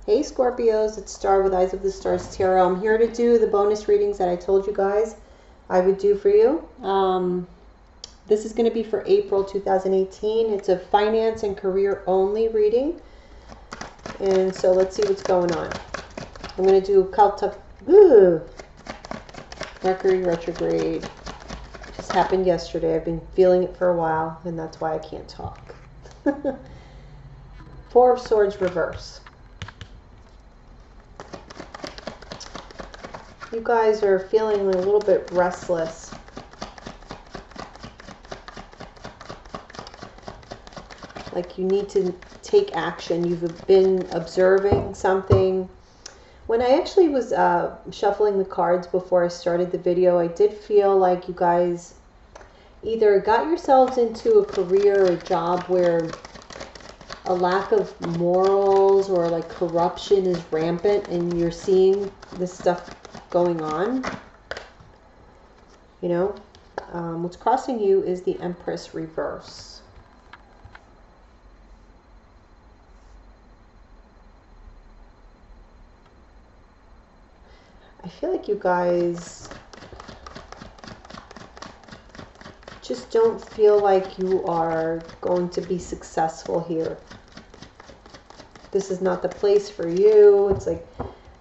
Hey Scorpios, it's Star with Eyes of the Stars Tarot. I'm here to do the bonus readings that I told you guys I would do for you. This is going to be for April 2018. It's a finance and career only reading. And so let's see what's going on. I'm going to do Mercury retrograde. It just happened yesterday. I've been feeling it for a while, and that's why I can't talk. Four of Swords reverse. You guys are feeling a little bit restless. Like you need to take action. You've been observing something. When I actually was shuffling the cards before I started the video, I did feel like you guys either got yourselves into a career or a job where a lack of morals or like corruption is rampant and you're seeing this stuff going on. You know, what's crossing you is the Empress reverse. I feel like you guys just don't feel like you are going to be successful here. This is not the place for you. It's like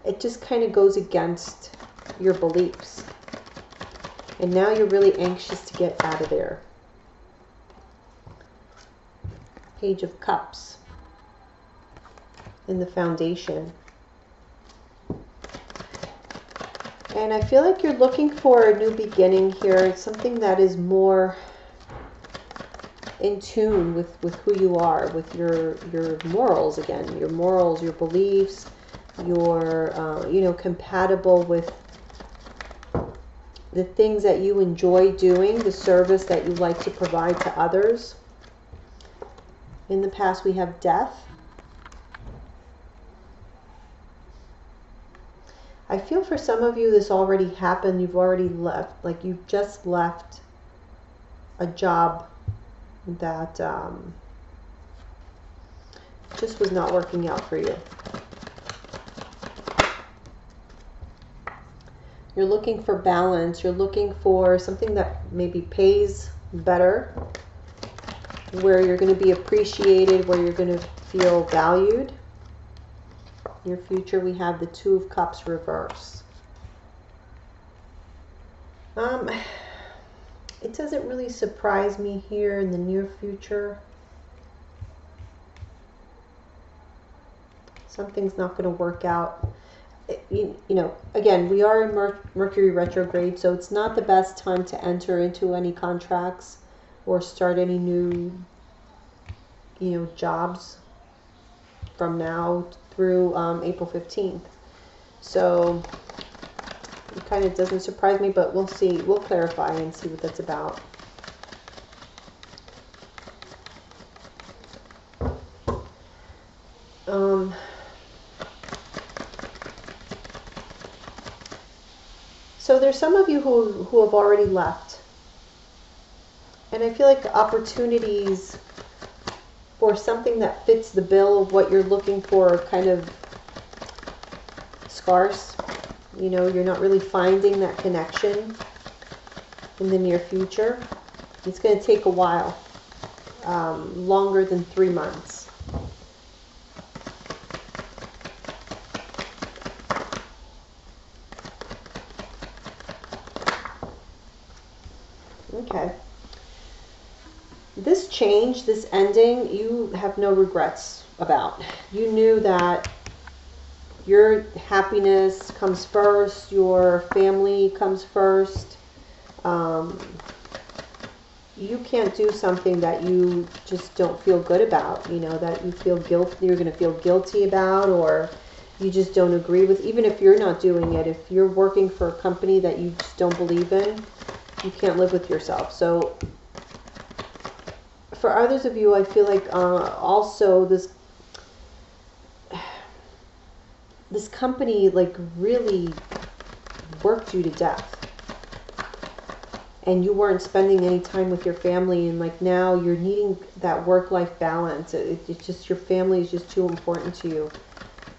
it just kind of goes against your beliefs. And now you're really anxious to get out of there. Page of Cups in the Foundation. And I feel like you're looking for a new beginning here. It's something that is more in tune with who you are, with your morals again. Your morals, your beliefs, your, you know, compatible with the things that you enjoy doing, the service that you like to provide to others. In the past, we have death. I feel for some of you this already happened. You've already left, like you just left a job that just was not working out for you. You're looking for balance. You're looking for something that maybe pays better, where you're going to be appreciated, where you're going to feel valued. Your future, we have the Two of Cups reverse. It doesn't really surprise me here in the near future. Something's not going to work out. You know, again, we are in Mercury retrograde, so it's not the best time to enter into any contracts or start any new, you know, jobs from now through April 15th. So it kind of doesn't surprise me, but we'll see. We'll clarify and see what that's about. So there's some of you who have already left. And I feel like opportunities for something that fits the bill of what you're looking for are kind of scarce. You know, you're not really finding that connection in the near future. It's going to take a while, longer than 3 months. Okay. This change, this ending, you have no regrets about. You knew that your happiness comes first, your family comes first. You can't do something that you just don't feel good about, you know, that you feel guilty, you're going to feel guilty about, or you just don't agree with, even if you're not doing it. If you're working for a company that you just don't believe in, you can't live with yourself. So for others of you, I feel like also this company like really worked you to death, and you weren't spending any time with your family, and like now you're needing that work-life balance. It's just your family is just too important to you.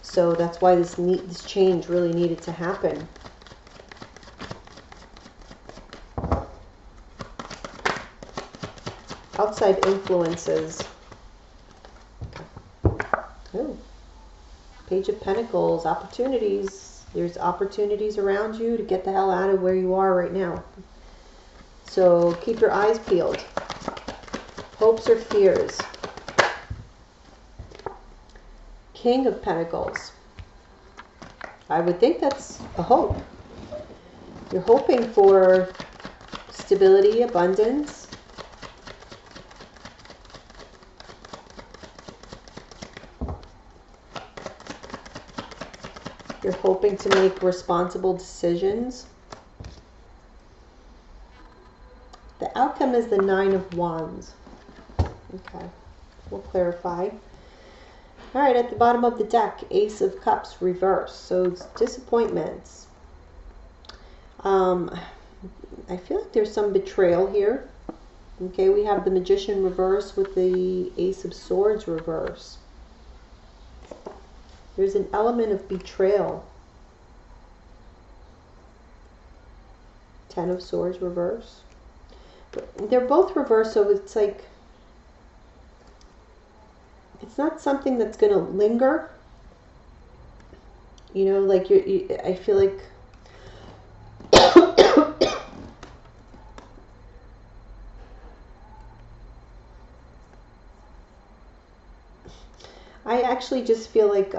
So that's why this change really needed to happen. Outside influences. Oh, Page of Pentacles, opportunities. There's opportunities around you to get the hell out of where you are right now. So keep your eyes peeled. Hopes or fears. King of Pentacles. I would think that's a hope. You're hoping for stability, abundance. You're hoping to make responsible decisions. The outcome is the Nine of Wands. Okay, we'll clarify. All right, at the bottom of the deck, Ace of Cups reverse. So it's disappointments. I feel like there's some betrayal here. Okay, we have the Magician reverse with the Ace of Swords reverse. There's an element of betrayal. Ten of Swords reverse. But they're both reversed, so it's like, it's not something that's going to linger. You know, like I feel like I actually just feel like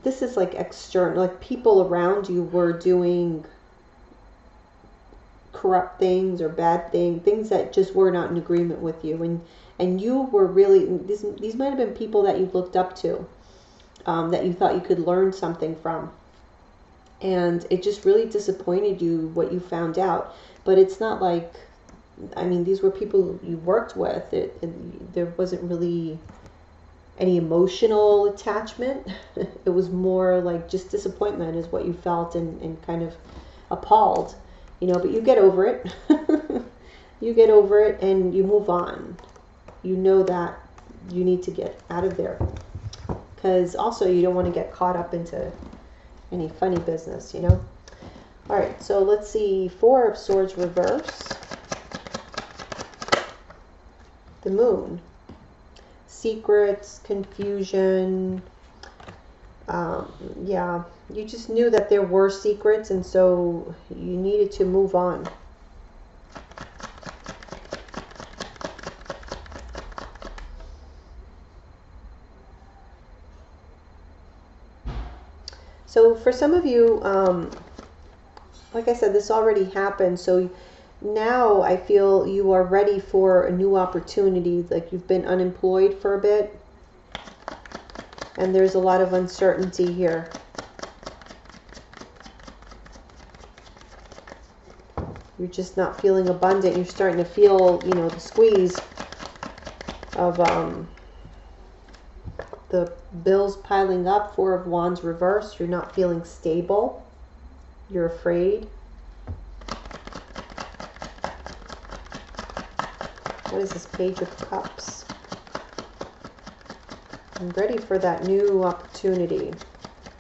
this is like external, like people around you were doing corrupt things or bad things that just were not in agreement with you, and you were really, these might have been people that you looked up to, that you thought you could learn something from, and it just really disappointed you what you found out. But it's not like, I mean, these were people you worked with. There wasn't really any emotional attachment. It was more like just disappointment is what you felt, and kind of appalled, you know, but you get over it. You get over it and you move on. You know that you need to get out of there, because also you don't want to get caught up into any funny business, you know. All right, so let's see. Four of Swords reverse. The Moon. Secrets, confusion. Yeah, you just knew that there were secrets, and so you needed to move on. So for some of you, like I said, this already happened. So now I feel you are ready for a new opportunity. Like you've been unemployed for a bit, and there's a lot of uncertainty here. You're just not feeling abundant. You're starting to feel, you know, the squeeze of the bills piling up. Four of Wands reversed. You're not feeling stable. You're afraid. What is this? Page of Cups. I'm ready for that new opportunity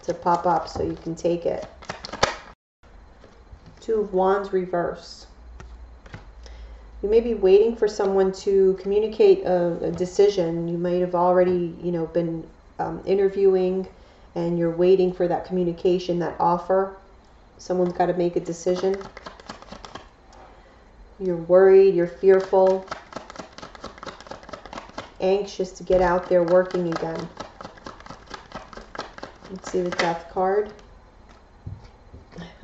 to pop up so you can take it. Two of Wands reverse. You may be waiting for someone to communicate a decision. You might have already, you know, been interviewing, and you're waiting for that communication, that offer. Someone's got to make a decision. You're worried, you're fearful, anxious to get out there working again. Let's see the Death card.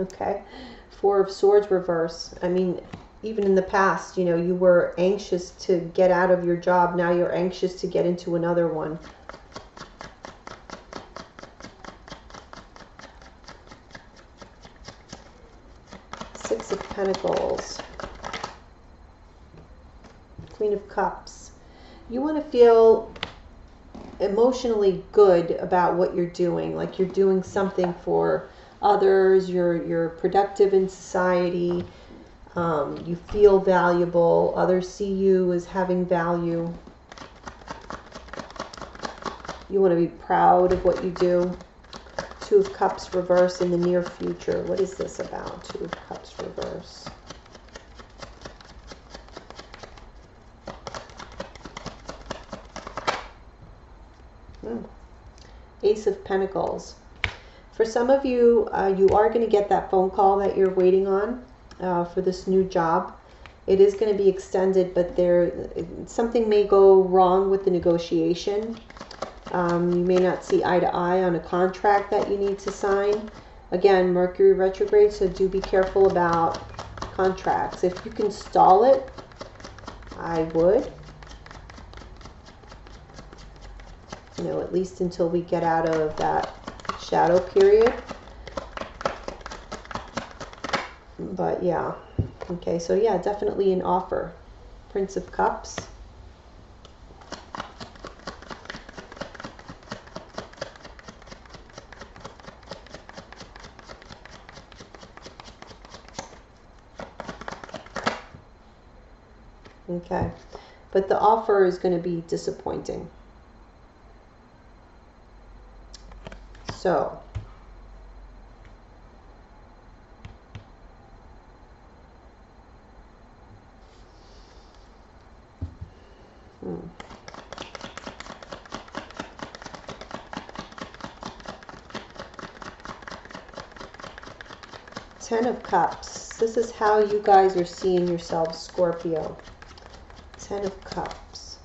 Okay. Four of Swords reverse. I mean, even in the past, you know, you were anxious to get out of your job. Now you're anxious to get into another one. Six of Pentacles. Queen of Cups. You want to feel emotionally good about what you're doing, like you're doing something for others, you're productive in society, you feel valuable, others see you as having value. You want to be proud of what you do. Two of Cups reverse in the near future. What is this about? Two of Cups reverse. Ace of Pentacles. For some of you, you are going to get that phone call that you're waiting on for this new job. It is going to be extended, but something may go wrong with the negotiation. You may not see eye to eye on a contract that you need to sign. Again, Mercury retrograde, so do be careful about contracts. If you can stall it, I would. You know, at least until we get out of that shadow period. But yeah. Okay, so yeah, definitely an offer. Prince of Cups. Okay, but the offer is going to be disappointing. So, Ten of Cups. This is how you guys are seeing yourselves, Scorpio. Ten of Cups.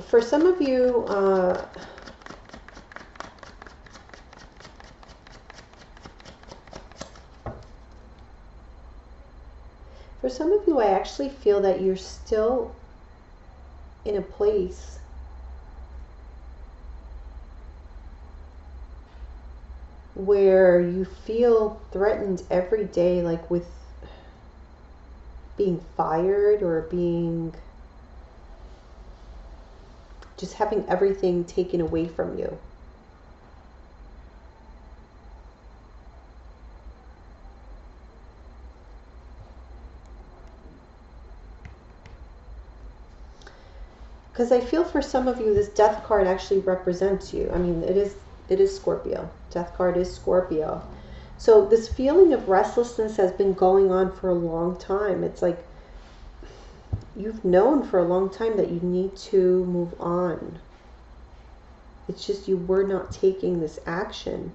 For some of you, I actually feel that you're still in a place where you feel threatened every day, like with being fired or being just having everything taken away from you. Because I feel for some of you, this Death card actually represents you. I mean, it is Scorpio. Death card is Scorpio. So this feeling of restlessness has been going on for a long time. It's like you've known for a long time that you need to move on. It's just you were not taking this action.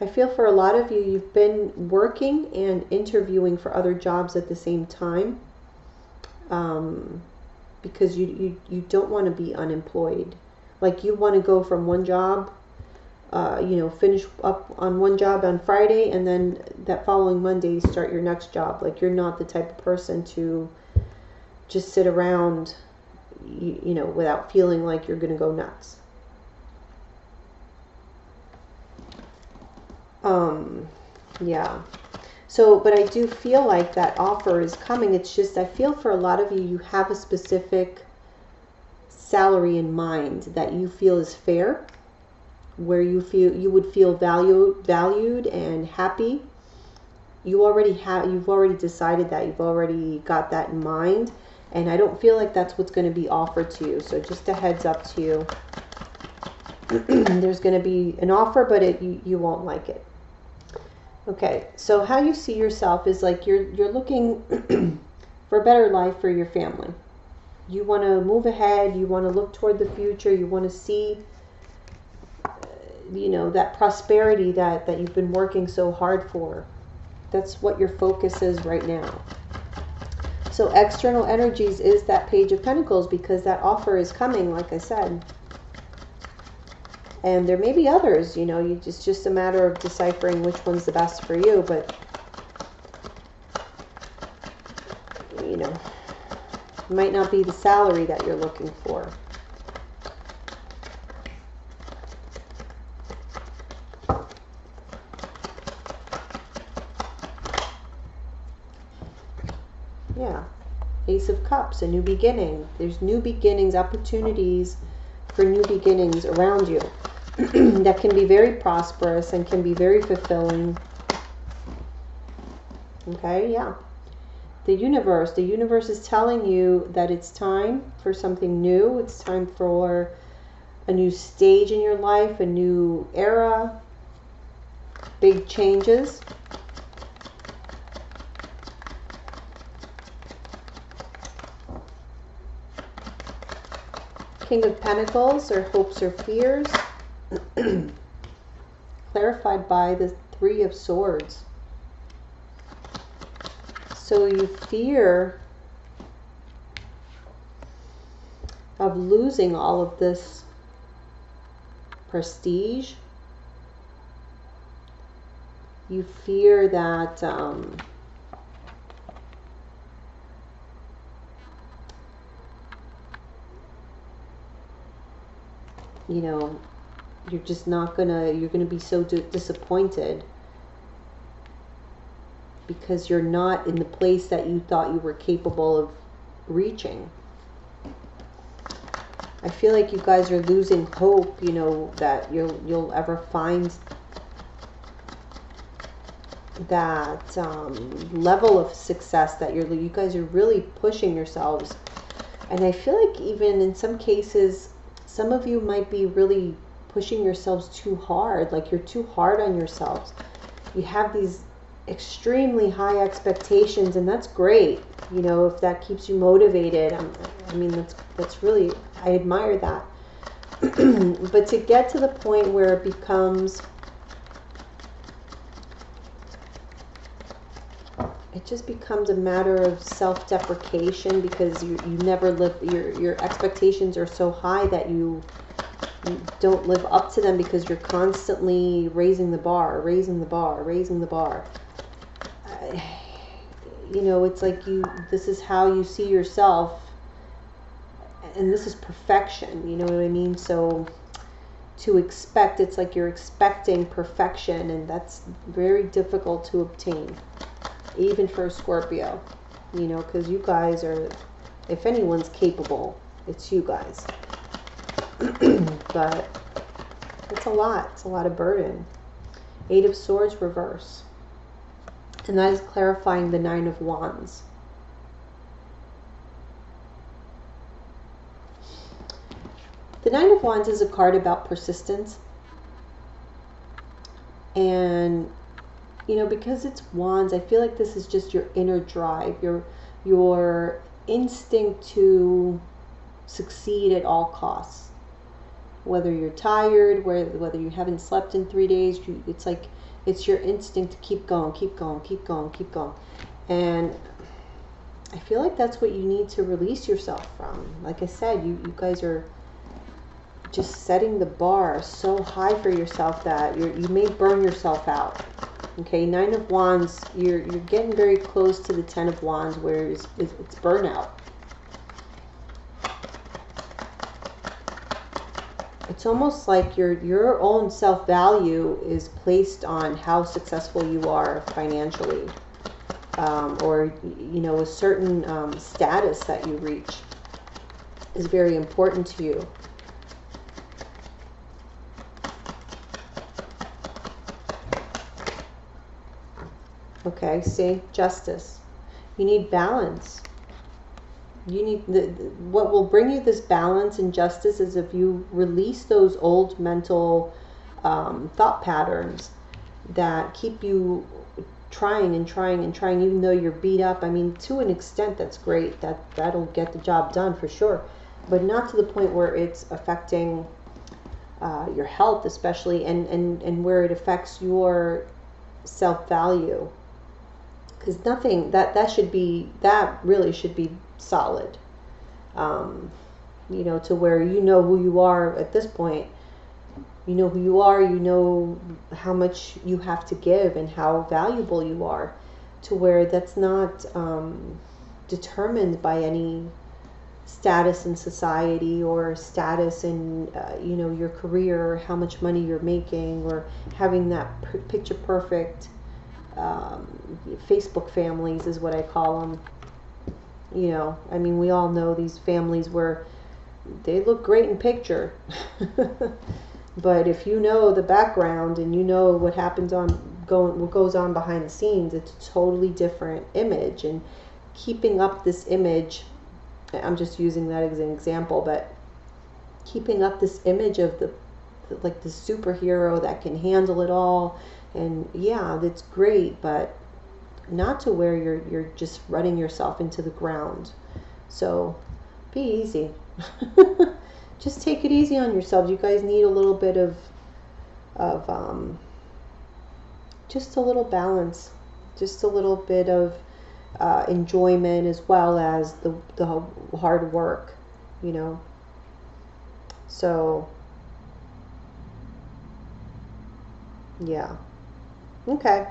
I feel for a lot of you, you've been working and interviewing for other jobs at the same time, because you don't want to be unemployed. Like you want to go from one job, you know, finish up on one job on Friday, and then that following Monday start your next job. Like you're not the type of person to just sit around, you know, without feeling like you're going to go nuts. Yeah. So, but I do feel like that offer is coming. It's just, I feel for a lot of you, you have a specific salary in mind that you feel is fair, where you feel you would feel valued and happy. You've already decided that, you've already got that in mind, and I don't feel like that's what's going to be offered to you. So just a heads up to you. There's going to be an offer, but you won't like it. Okay, so how you see yourself is like you're looking for a better life for your family. You want to move ahead. You want to look toward the future. You want to see, you know, that prosperity that you've been working so hard for. That's what your focus is right now. So external energies is that Page of Pentacles, because that offer is coming, like I said. And there may be others, you know, it's just a matter of deciphering which one's the best for you. But, you know, it might not be the salary that you're looking for. Yeah. Ace of Cups, a new beginning. There's new beginnings, opportunities for new beginnings around you. that can be very prosperous and can be very fulfilling. Okay, yeah. The universe is telling you that it's time for something new. It's time for a new stage in your life, a new era, big changes. King of Pentacles, or hopes or fears, clarified by the Three of Swords. So you fear of losing all of this prestige. You fear that you know, you're just not gonna, you're gonna be so disappointed because you're not in the place that you thought you were capable of reaching. I feel like you guys are losing hope, you know, that you'll ever find that level of success that you guys are really pushing yourselves. And I feel like even in some cases, some of you might be really pushing yourselves too hard, like you're too hard on yourselves. You have these extremely high expectations, and that's great, you know, if that keeps you motivated. I mean, that's really, I admire that. But to get to the point where it becomes, it just becomes a matter of self-deprecation, because you never live, your expectations are so high that you don't live up to them, because you're constantly raising the bar, raising the bar, raising the bar. You know, it's like this is how you see yourself, and this is perfection, you know what I mean? So to expect, it's like you're expecting perfection, and that's very difficult to obtain, even for a Scorpio, you know, because you guys are, if anyone's capable, it's you guys. But it's a lot of burden. Eight of Swords reverse, and that is clarifying the Nine of Wands. The Nine of Wands is a card about persistence, and you know, because it's wands, I feel like this is just your inner drive, your instinct to succeed at all costs. Whether you're tired, whether you haven't slept in 3 days, it's like it's your instinct to keep going, keep going, keep going, keep going. And I feel like that's what you need to release yourself from. Like I said, you guys are just setting the bar so high for yourself that you may burn yourself out. Okay, Nine of Wands, you're getting very close to the Ten of Wands, where it's burnout. It's almost like your own self-value is placed on how successful you are financially, or you know, a certain status that you reach is very important to you. Okay, see, Justice. You need balance. You need what will bring you this balance and justice is if you release those old mental thought patterns that keep you trying and trying and trying, even though you're beat up. I mean, to an extent, that's great. That'll get the job done for sure, but not to the point where it's affecting your health, especially, and where it affects your self-value. Because nothing that really should be solid, you know, to where you know who you are at this point. You know who you are, you know how much you have to give and how valuable you are, to where that's not determined by any status in society or status in you know, your career, or how much money you're making, or having that picture perfect Facebook families is what I call them. You know, I mean, we all know these families where they look great in picture, But if you know the background and you know what happens what goes on behind the scenes, it's a totally different image. And keeping up this image, I'm just using that as an example, but keeping up this image of the superhero that can handle it all, and yeah, that's great, but not to where you're just running yourself into the ground. So be easy. Just take it easy on yourselves. You guys need a little bit of just a little balance, just a little bit of enjoyment, as well as the hard work, you know. So yeah, okay.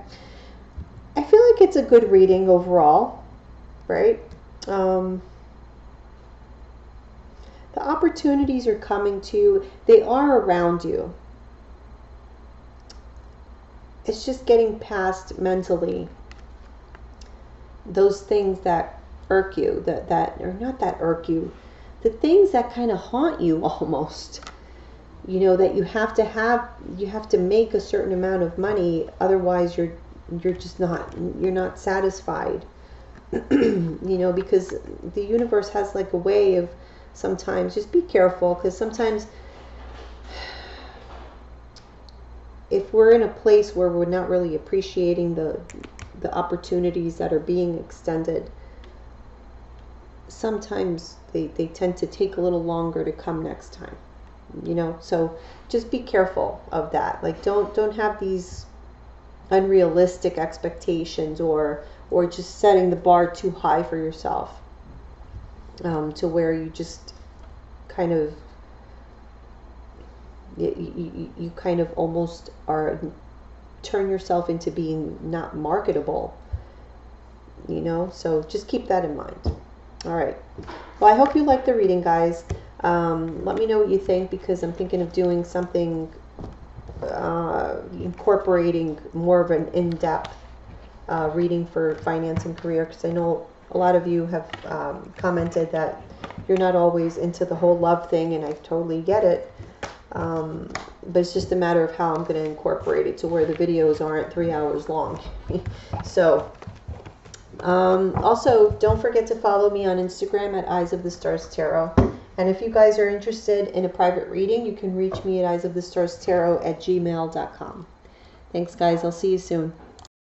I feel like it's a good reading overall, right? The opportunities are coming to you. They are around you. It's just getting past mentally those things that irk you, or not that irk you, the things that kind of haunt you almost. You know, that you have to make a certain amount of money, otherwise you're not satisfied. You know, because the universe has like a way of, sometimes, just be careful, because sometimes if we're in a place where we're not really appreciating the opportunities that are being extended, sometimes they tend to take a little longer to come next time, you know. So just be careful of that. Like, don't have these unrealistic expectations, or just setting the bar too high for yourself, to where you just kind of you kind of almost turn yourself into being not marketable, you know. So just keep that in mind. All right, well, I hope you like the reading, guys. Let me know what you think, because I'm thinking of doing something incorporating more of an in-depth reading for finance and career, because I know a lot of you have commented that you're not always into the whole love thing, and I totally get it. But it's just a matter of how I'm going to incorporate it to where the videos aren't 3 hours long. So also, don't forget to follow me on Instagram at Eyes of the Stars Tarot. And if you guys are interested in a private reading, you can reach me at eyesofthestarstarot@gmail.com. Thanks, guys. I'll see you soon.